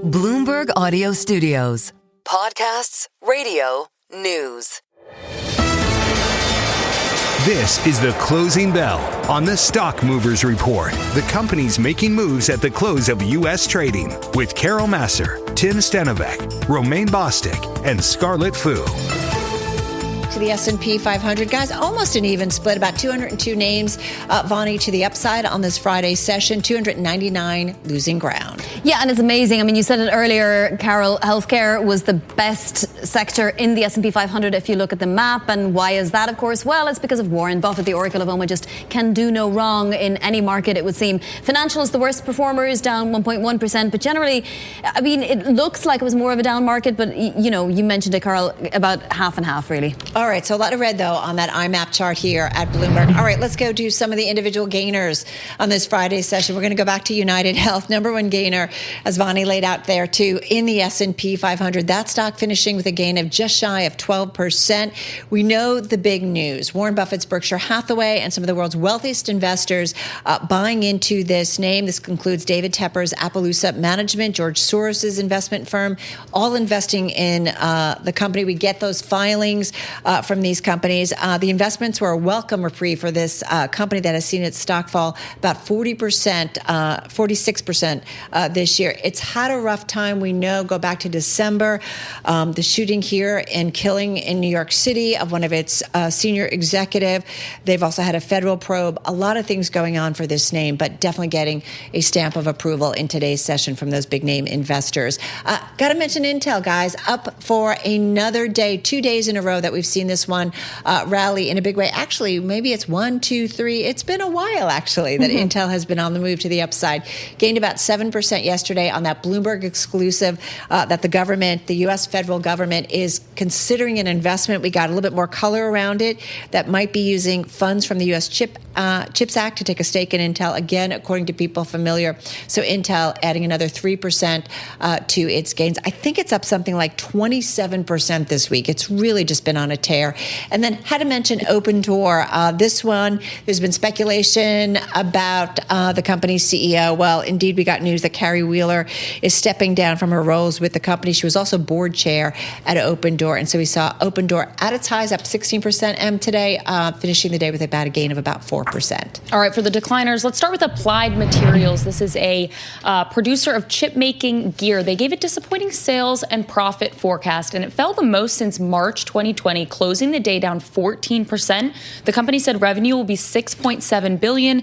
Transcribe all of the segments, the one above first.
Bloomberg Audio Studios. Podcasts, radio, news. This is the Closing Bell on the Stock Movers Report. The companies making moves at the close of U.S. trading with Carol Massar, Tim Stenovec, Romaine Bostick, and Scarlet Fu. To the S&P 500. Guys, almost an even split, about 202 names, Vonnie, to the upside on this Friday session, 299 losing ground. Yeah, and it's amazing. I mean, you said it earlier, Carol, healthcare was the best sector in the S&P 500 if you look at the map. And why is that, of course? Well, it's because of Warren Buffett. The Oracle of Omaha just can do no wrong in any market, it would seem. Financials, the worst performers, down 1.1%. But generally, I mean, it looks like it was more of a down market. But, you know, you mentioned it, Carol, about half and half, really. All right, so a lot of red, though, on that IMAP chart here at Bloomberg. All right, let's go to some of the individual gainers on this Friday session. We're going to go back to UnitedHealth, number one gainer, as Vonnie laid out there, too, in the S&P 500. That stock finishing with a gain of just shy of 12%. We know the big news. Warren Buffett's Berkshire Hathaway and some of the world's wealthiest investors buying into this name. This includes David Tepper's Appaloosa Management, George Soros's investment firm, all investing in the company. We get those filings from these companies. The investments were a welcome reprieve for this company that has seen its stock fall about 40%, 46% this year. It's had a rough time, we know. Go back to December, the shooting here and killing in New York City of one of its senior executive. They've also had a federal probe. A lot of things going on for this name, but definitely getting a stamp of approval in today's session from those big name investors. Got to mention Intel, guys, up for another day, 2 days in a row that we've seen this one rally in a big way. Actually, maybe it's 1, 2, 3. It's been a while, actually, that Intel has been on the move to the upside. Gained about 7% yesterday on that Bloomberg exclusive that the government, the U.S. federal government, is considering an investment. We got a little bit more color around it that might be using funds from the U.S. CHIPS Act to take a stake in Intel, again, according to people familiar. So Intel adding another 3% to its gains. I think it's up something like 27% this week. It's really just been on a tear. And then had to mention Open Door. This one, there's been speculation about the company's CEO. Well, indeed, we got news that Carrie Wheeler is stepping down from her roles with the company. She was also board chair at Open Door. And so we saw Open Door at its highs up 16% today, finishing the day with about a gain of about 4%. All right, for the decliners, let's start with Applied Materials. This is a producer of chip-making gear. They gave it disappointing sales and profit forecast, and it fell the most since March 2020, closing the day down 14%. The company said revenue will be $6.7 billion.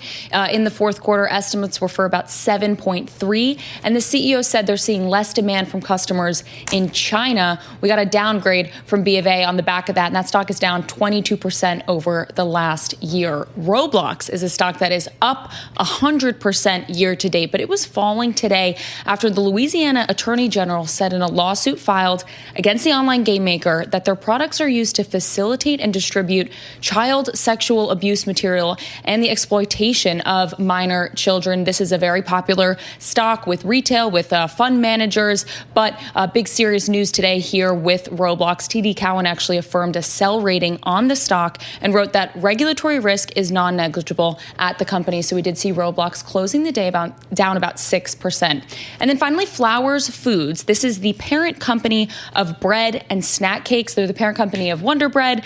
In the fourth quarter, estimates were for about $7.3. And the CEO said they're seeing less demand from customers in China. We got a downgrade from B of A on the back of that, and that stock is down 22% over the last year. Roblox is a stock that is up 100% year to date, but it was falling today after the Louisiana Attorney General said in a lawsuit filed against the online game maker that their products are used to facilitate and distribute child sexual abuse material and the exploitation of minor children. This is a very popular stock with retail, with fund managers, but big serious news today here with Roblox. TD Cowen actually affirmed a sell rating on the stock and wrote that regulatory risk is non-negligible at the company. So we did see Roblox closing the day down about 6%. And then finally, Flowers Foods. This is the parent company of bread and snack cakes. They're the parent company of Wonder Bread,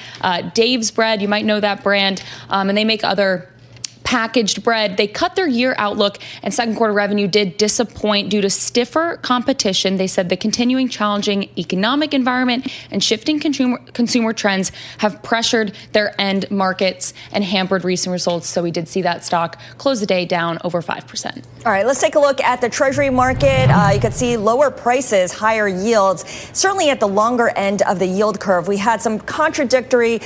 Dave's Bread. You might know that brand. And they make other packaged bread. They cut their year outlook, and second quarter revenue did disappoint due to stiffer competition. They said the continuing challenging economic environment and shifting consumer trends have pressured their end markets and hampered recent results. So we did see that stock close the day down over 5%. All right, let's take a look at the Treasury market. You can see lower prices, higher yields, certainly at the longer end of the yield curve. We had some contradictory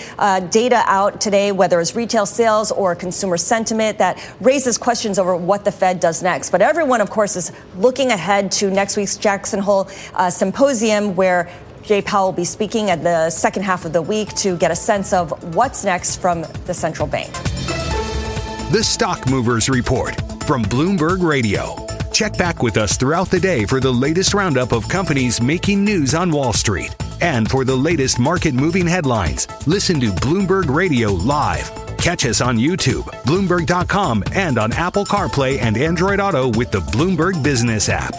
data out today, whether it's retail sales or consumer sentiment, that raises questions over what the Fed does next. But everyone, of course, is looking ahead to next week's Jackson Hole symposium, where Jay Powell will be speaking at the second half of the week to get a sense of what's next from the central bank. The Stock Movers Report from Bloomberg Radio. Check back with us throughout the day for the latest roundup of companies making news on Wall Street. And for the latest market-moving headlines, listen to Bloomberg Radio live. Catch us on YouTube, Bloomberg.com, and on Apple CarPlay and Android Auto with the Bloomberg Business app.